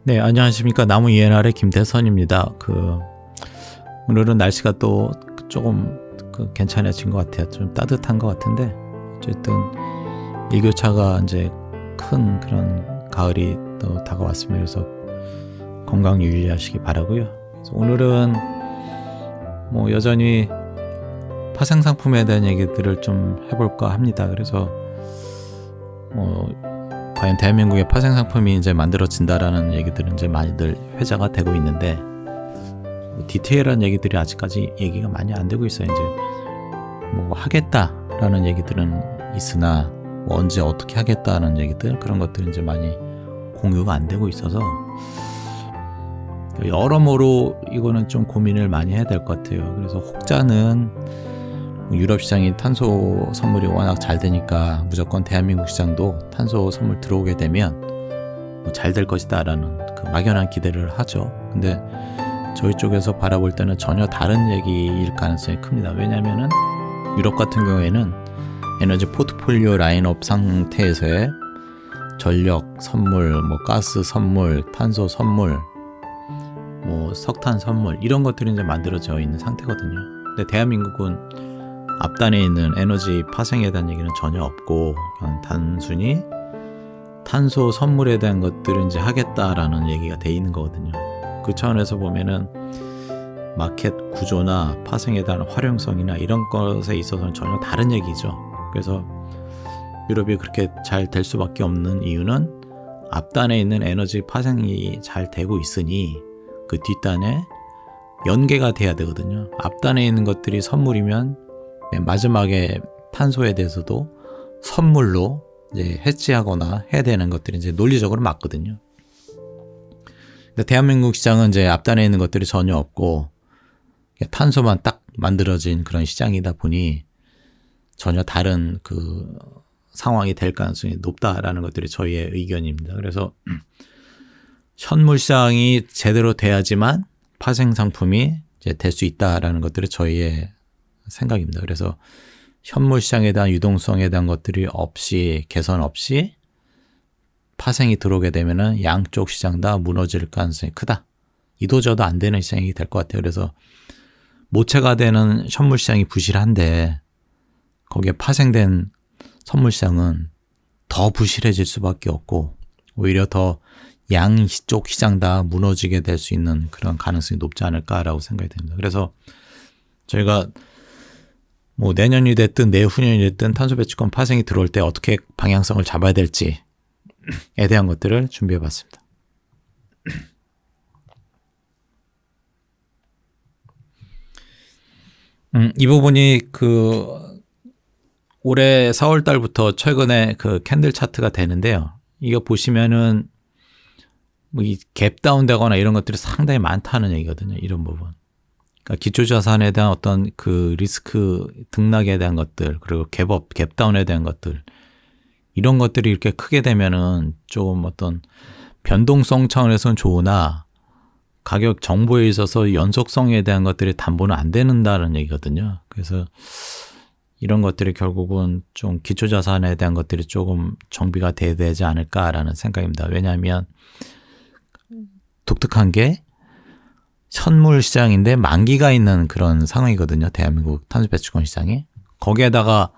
네, 안녕하십니까. 나무 ENR의 김대선입니다. 오늘은 날씨가 또 조금 괜찮아진 것 같아요. 좀 따뜻한 것 같은데, 어쨌든 일교차가 이제 큰 그런 가을이 또 다가왔습니다. 그래서 건강 유의하시기 바라고요. 그래서 오늘은 뭐 여전히 파생 상품에 대한 얘기들을 좀 해볼까 합니다. 그래서 과연 대한민국의 파생 상품이 이제 만들어진다라는 얘기들은 이제 많이들 회자가 되고 있는데, 디테일한 얘기들이 아직까지 얘기가 많이 안 되고 있어요. 이제 뭐 하겠다라는 얘기들은 있으나 뭐 언제 어떻게 하겠다는 얘기들, 그런 것들은 이제 많이 공유가 안 되고 있어서 여러모로 이거는 좀 고민을 많이 해야 될 것 같아요. 그래서 혹자는 유럽 시장이 탄소 선물이 워낙 잘 되니까 무조건 대한민국 시장도 탄소 선물 들어오게 되면 잘 될 것이다 라는 막연한 기대를 하죠. 근데 저희 쪽에서 바라볼 때는 전혀 다른 얘기일 가능성이 큽니다. 왜냐하면 유럽 같은 경우에는 에너지 포트폴리오 라인업 상태에서의 전력 선물, 뭐 가스 선물, 탄소 선물, 뭐 석탄 선물, 이런 것들이 이제 만들어져 있는 상태거든요. 근데 대한민국은 앞단에 있는 에너지 파생에 대한 얘기는 전혀 없고, 그냥 단순히 탄소 선물에 대한 것들을 이제 하겠다라는 얘기가 돼 있는 거거든요. 그 차원에서 보면은 마켓 구조나 파생에 대한 활용성이나 이런 것에 있어서는 전혀 다른 얘기죠. 그래서 유럽이 그렇게 잘 될 수밖에 없는 이유는 앞단에 있는 에너지 파생이 잘 되고 있으니 그 뒷단에 연계가 돼야 되거든요. 앞단에 있는 것들이 선물이면 마지막에 탄소에 대해서도 선물로 이제 해지하거나 해야 되는 것들이 이제 논리적으로 맞거든요. 근데 대한민국 시장은 이제 앞단에 있는 것들이 전혀 없고 탄소만 딱 만들어진 그런 시장이다 보니 전혀 다른 상황이 될 가능성이 높다라는 것들이 저희의 의견입니다. 그래서 현물 시장이 제대로 돼야지만 파생 상품이 이제 될 수 있다라는 것들이 저희의 생각입니다. 그래서 현물 시장에 대한 유동성에 대한 것들이 없이, 개선 없이 파생이 들어오게 되면은 양쪽 시장 다 무너질 가능성이 크다. 이도저도 안 되는 시장이 될 것 같아요. 그래서 모체가 되는 현물 시장이 부실한데 거기에 파생된 선물 시장은 더 부실해질 수밖에 없고, 오히려 더 양쪽 시장 다 무너지게 될 수 있는 그런 가능성이 높지 않을까라고 생각이 됩니다. 그래서 저희가 뭐 내년이 됐든 내후년이 됐든 탄소 배출권 파생이 들어올 때 어떻게 방향성을 잡아야 될지에 대한 것들을 준비해 봤습니다. 이 부분이 올해 4월 달부터 최근에 캔들 차트가 되는데요. 이거 보시면은 뭐 이 갭 다운 되거나 이런 것들이 상당히 많다는 얘기거든요. 이런 부분. 그러니까 기초자산에 대한 어떤 리스크 등락에 대한 것들, 그리고 갭 다운에 대한 것들, 이런 것들이 이렇게 크게 되면은 좀 어떤 변동성 차원에서는 좋으나 가격 정보에 있어서 연속성에 대한 것들이 담보는 안 되는다는 얘기거든요. 그래서 이런 것들이 결국은 좀 기초자산에 대한 것들이 조금 정비가 돼야 되지 않을까라는 생각입니다. 왜냐하면 독특한 게 현물 시장인데 만기가 있는 그런 상황이거든요. 대한민국 탄소 배출권 시장이. 거기에다가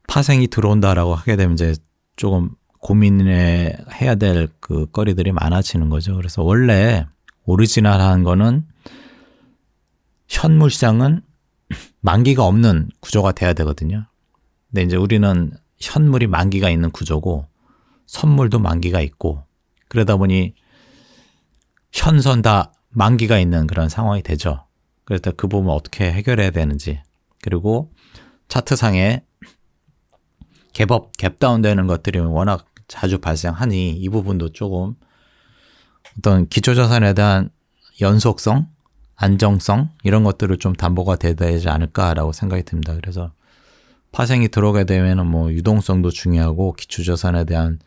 파생이 들어온다라고 하게 되면 이제 조금 고민해야 될 거리들이 많아지는 거죠. 그래서 원래 오리지널한 거는 현물 시장은 만기가 없는 구조가 돼야 되거든요. 근데 이제 우리는 현물이 만기가 있는 구조고 선물도 만기가 있고, 그러다 보니 현선 다 만기가 있는 그런 상황이 되죠. 그래서 그 부분 어떻게 해결해야 되는지, 그리고 차트상에 갭업, 갭다운 되는 것들이 워낙 자주 발생하니 이 부분도 조금 어떤 기초자산에 대한 연속성, 안정성, 이런 것들을 좀 담보가 돼야 되지 않을까라고 생각이 듭니다. 그래서 파생이 들어오게 되면 뭐 유동성도 중요하고 기초자산에 대한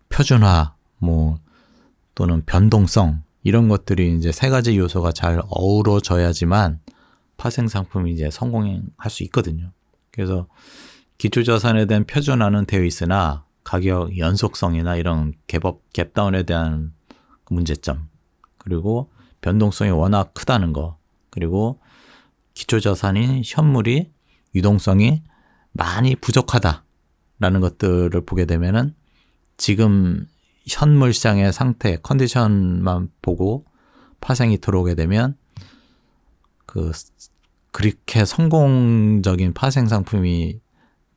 표준화, 뭐 또는 변동성, 이런 것들이 이제 세 가지 요소가 잘 어우러져야지만 파생 상품이 이제 성공할 수 있거든요. 그래서 기초자산에 대한 표준화는 되어 있으나 가격 연속성이나 이런 갭다운에 대한 문제점, 그리고 변동성이 워낙 크다는 거, 그리고 기초자산인 현물이 유동성이 많이 부족하다라는 것들을 보게 되면은 지금 현물 시장의 상태, 컨디션만 보고 파생이 들어오게 되면 그렇게 성공적인 파생 상품이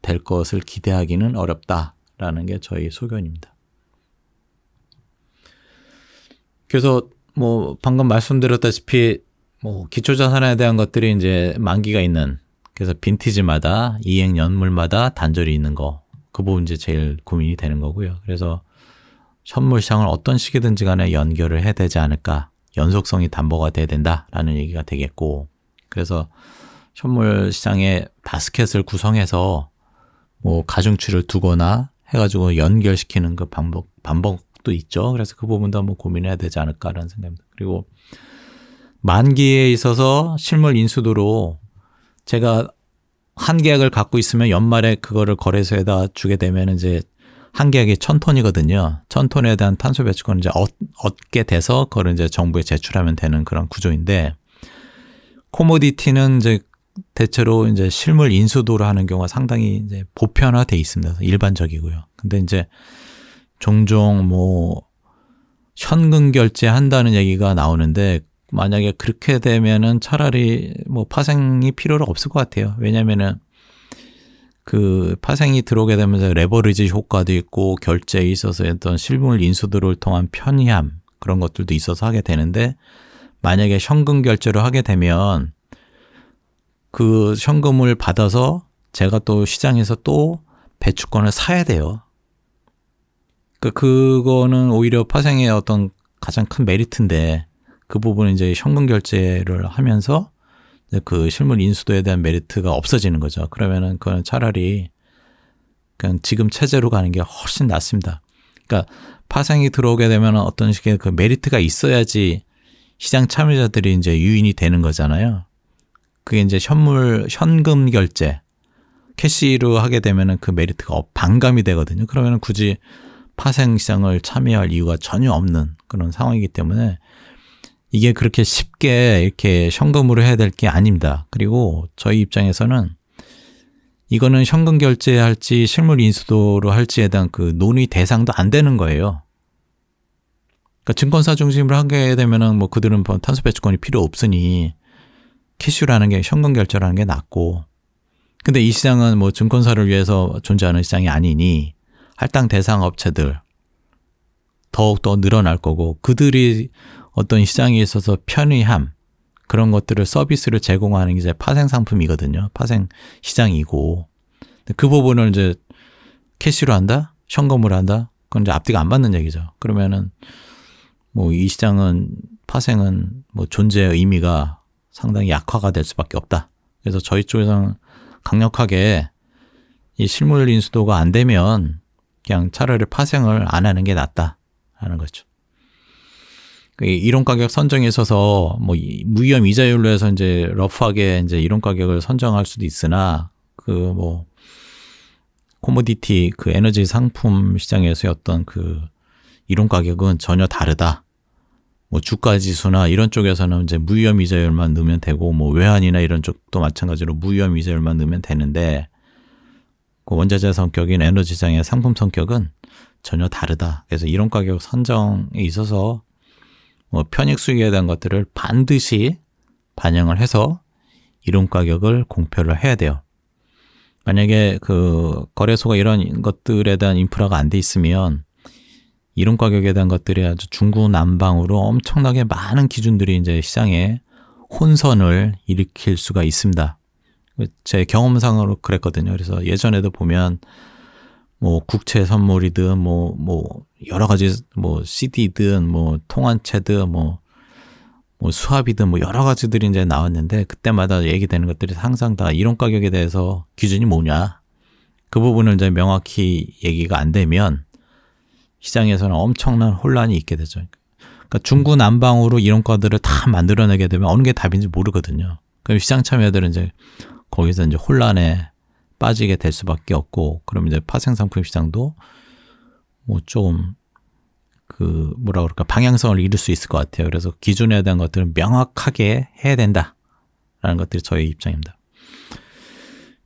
될 것을 기대하기는 어렵다라는 게 저희 소견입니다. 그래서 뭐 방금 말씀드렸다시피 뭐 기초자산에 대한 것들이 이제 만기가 있는, 그래서 빈티지마다 이행 연물마다 단절이 있는 거, 그 부분 이제 제일 고민이 되는 거고요. 그래서 현물 시장을 어떤 시기든지 간에 연결을 해야 되지 않을까, 연속성이 담보가 돼야 된다라는 얘기가 되겠고, 그래서 현물 시장의 바스켓을 구성해서 뭐 가중치를 두거나 해가지고 연결시키는 그 방법도 있죠. 그래서 그 부분도 한번 고민해야 되지 않을까라는 생각입니다. 그리고 만기에 있어서 실물 인수도로 제가 한 계약을 갖고 있으면 연말에 그거를 거래소에다 주게 되면 이제 한 계약이 1000톤이거든요. 1000톤에 대한 탄소 배출권을 이제 얻게 돼서 그걸 이제 정부에 제출하면 되는 그런 구조인데, 코모디티는 이제 대체로 이제 실물 인수도로 하는 경우가 상당히 이제 보편화돼 있습니다. 일반적이고요. 근데 이제 종종 뭐 현금 결제한다는 얘기가 나오는데, 만약에 그렇게 되면은 차라리 뭐 파생이 필요가 없을 것 같아요. 왜냐면은 그 파생이 들어오게 되면서 레버리지 효과도 있고 결제에 있어서 어떤 실물 인수도를 통한 편의함, 그런 것들도 있어서 하게 되는데, 만약에 현금 결제로 하게 되면 그 현금을 받아서 제가 또 시장에서 또 배출권을 사야 돼요. 그거는 오히려 파생의 어떤 가장 큰 메리트인데, 그 부분은 이제 현금 결제를 하면서 그 실물 인수도에 대한 메리트가 없어지는 거죠. 그러면은 그건 차라리 그냥 지금 체제로 가는 게 훨씬 낫습니다. 그러니까 파생이 들어오게 되면 어떤 식의 그 메리트가 있어야지 시장 참여자들이 이제 유인이 되는 거잖아요. 그게 이제 현금 결제, 캐시로 하게 되면은 그 메리트가 반감이 되거든요. 그러면은 굳이 파생 시장을 참여할 이유가 전혀 없는 그런 상황이기 때문에 이게 그렇게 쉽게 이렇게 현금으로 해야 될 게 아닙니다. 그리고 저희 입장에서는 이거는 현금 결제할지 실물 인수도로 할지에 대한 그 논의 대상도 안 되는 거예요. 그러니까 증권사 중심으로 하게 되면은 뭐 그들은 탄소 배출권이 필요 없으니 캐시라는 게, 현금 결제라는 게 낫고, 근데 이 시장은 뭐 증권사를 위해서 존재하는 시장이 아니니 할당 대상 업체들 더욱더 늘어날 거고, 그들이 어떤 시장에 있어서 편의함, 그런 것들을 서비스를 제공하는 게 이제 파생 상품이거든요. 파생 시장이고, 그 부분을 이제 캐시로 한다? 현금으로 한다? 그건 이제 앞뒤가 안 맞는 얘기죠. 그러면은 뭐 이 시장은, 파생은 뭐 존재의 의미가 상당히 약화가 될 수밖에 없다. 그래서 저희 쪽에서는 강력하게 이 실물 인수도가 안 되면 그냥 차라리 파생을 안 하는 게 낫다 하는 거죠. 이론 가격 선정에 있어서 뭐 무위험 이자율로 해서 이제 러프하게 이제 이론 가격을 선정할 수도 있으나, 그 뭐 코모디티 그 에너지 상품 시장에서의 어떤 그 이론 가격은 전혀 다르다. 뭐 주가 지수나 이런 쪽에서는 이제 무위험 이자율만 넣으면 되고, 뭐 외환이나 이런 쪽도 마찬가지로 무위험 이자율만 넣으면 되는데, 그 원자재 성격인 에너지 시장의 상품 성격은 전혀 다르다. 그래서 이론 가격 선정에 있어서 뭐 편익 수익에 대한 것들을 반드시 반영을 해서 이론 가격을 공표를 해야 돼요. 만약에 그 거래소가 이런 것들에 대한 인프라가 안 돼 있으면 이론 가격에 대한 것들이 아주 중구난방으로 엄청나게 많은 기준들이 이제 시장에 혼선을 일으킬 수가 있습니다. 제 경험상으로 그랬거든요. 그래서 예전에도 보면 뭐 국채 선물이든 뭐 여러 가지 뭐 CD든 뭐 통환채든 뭐 수합이든 뭐 여러 가지들이 이제 나왔는데, 그때마다 얘기되는 것들이 항상 다 이론 가격에 대해서 기준이 뭐냐, 그 부분을 이제 명확히 얘기가 안 되면 시장에서는 엄청난 혼란이 있게 되죠. 그러니까 중구난방으로 이론가들을 다 만들어내게 되면 어느 게 답인지 모르거든요. 그럼 시장 참여자들은 이제 거기서 이제 혼란에 빠지게 될 수밖에 없고, 그럼 이제 파생 상품 시장도 뭐 좀 뭐라 그럴까, 방향성을 잃을 수 있을 것 같아요. 그래서 기존에 대한 것들은 명확하게 해야 된다라는 것들이 저의 입장입니다.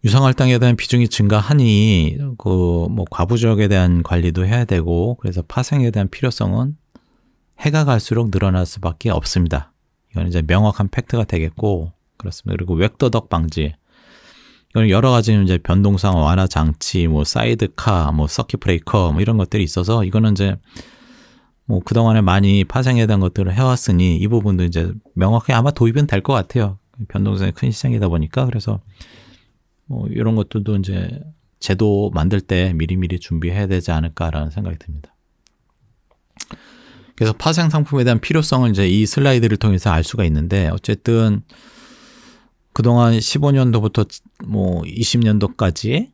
유상할당에 대한 비중이 증가하니 뭐 과부지역에 대한 관리도 해야 되고, 그래서 파생에 대한 필요성은 해가 갈수록 늘어날 수밖에 없습니다. 이건 이제 명확한 팩트가 되겠고, 그렇습니다. 그리고 웹도덕 방지, 이건 여러 가지 이제 변동상 완화 장치, 뭐 사이드카, 뭐 서킷 브레이커, 뭐 이런 것들이 있어서, 이거는 이제 뭐 그동안에 많이 파생에 대한 것들을 해왔으니 이 부분도 이제 명확하게 아마 도입은 될 것 같아요. 변동성이 큰 시장이다 보니까. 그래서 뭐 이런 것들도 이제 제도 만들 때 미리미리 준비해야 되지 않을까라는 생각이 듭니다. 그래서 파생 상품에 대한 필요성을 이제 이 슬라이드를 통해서 알 수가 있는데, 어쨌든 그동안 15년도부터 뭐 20년도까지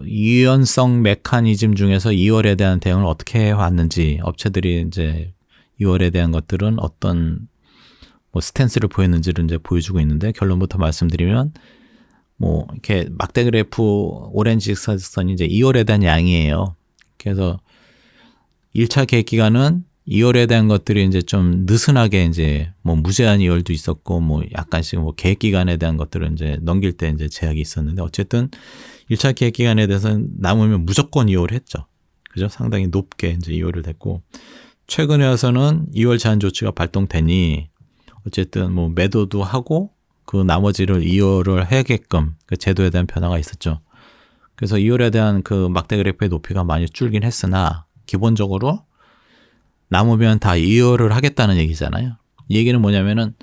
유연성 메커니즘 중에서 2월에 대한 대응을 어떻게 해왔는지, 업체들이 이제 2월에 대한 것들은 어떤 뭐 스탠스를 보였는지를 이제 보여주고 있는데, 결론부터 말씀드리면 뭐 이렇게 막대 그래프 오렌지 사선이 이제 2월에 대한 양이에요. 그래서 1차 계획 기간은 2월에 대한 것들이 이제 좀 느슨하게 이제 뭐 무제한 2월도 있었고, 뭐 약간씩 뭐 계획 기간에 대한 것들은 이제 넘길 때 이제 제약이 있었는데, 어쨌든 1차 계획 기간에 대해서는 남으면 무조건 2월 했죠. 그죠? 상당히 높게 이제 2월을 됐고, 최근에 와서는 2월 제한 조치가 발동되니 어쨌든 뭐 매도도 하고 그 나머지를 2월을 하게끔 그 제도에 대한 변화가 있었죠. 그래서 2월에 대한 그 막대 그래프의 높이가 많이 줄긴 했으나, 기본적으로 남으면 다 2월을 하겠다는 얘기잖아요. 이 얘기는 뭐냐면은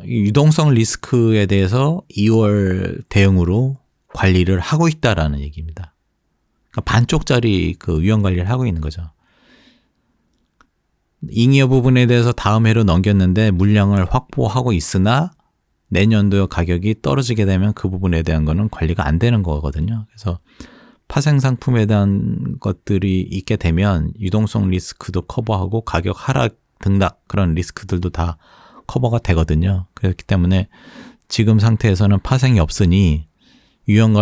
유동성 리스크에 대해서 2월 대응으로 관리를 하고 있다라는 얘기입니다. 그러니까 반쪽짜리 위험 관리를 하고 있는 거죠. 잉여 부분에 대해서 다음 해로 넘겼는데 물량을 확보하고 있으나 내년도 가격이 떨어지게 되면 그 부분에 대한 거는 관리가 안 되는 거거든요. 그래서 파생 상품에 대한 것들이 있게 되면 유동성 리스크도 커버하고 가격 하락 등락, 그런 리스크들도 다 커버가 되거든요. 그렇기 때문에 지금 상태에서는 파생이 없으니 유형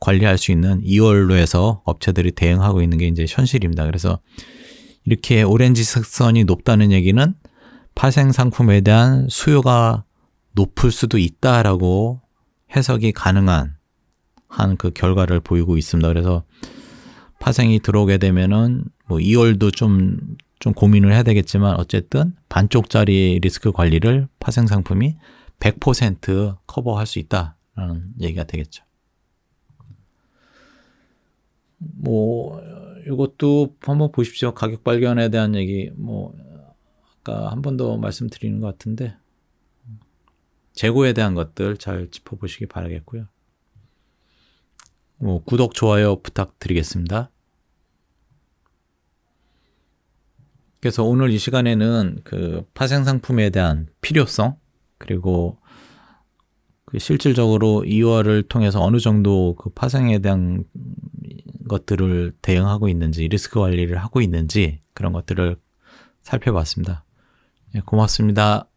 관리할 수 있는 2월로 해서 업체들이 대응하고 있는 게 이제 현실입니다. 그래서 이렇게 오렌지 색선이 높다는 얘기는 파생 상품에 대한 수요가 높을 수도 있다라고 해석이 가능한 그 결과를 보이고 있습니다. 그래서 파생이 들어오게 되면은 뭐 2월도 좀 고민을 해야 되겠지만, 어쨌든 반쪽짜리 리스크 관리를 파생 상품이 100% 커버할 수 있다라는 얘기가 되겠죠. 뭐 이것도 한번 보십시오. 가격 발견에 대한 얘기, 뭐 아까 한 번 더 말씀드리는 것 같은데, 재고에 대한 것들 잘 짚어보시기 바라겠고요. 뭐 구독, 좋아요 부탁드리겠습니다. 그래서 오늘 이 시간에는 파생 상품에 대한 필요성, 그리고 실질적으로 2월을 통해서 어느 정도 파생에 대한 것들을 대응하고 있는지, 리스크 관리를 하고 있는지, 그런 것들을 살펴봤습니다. 네, 고맙습니다.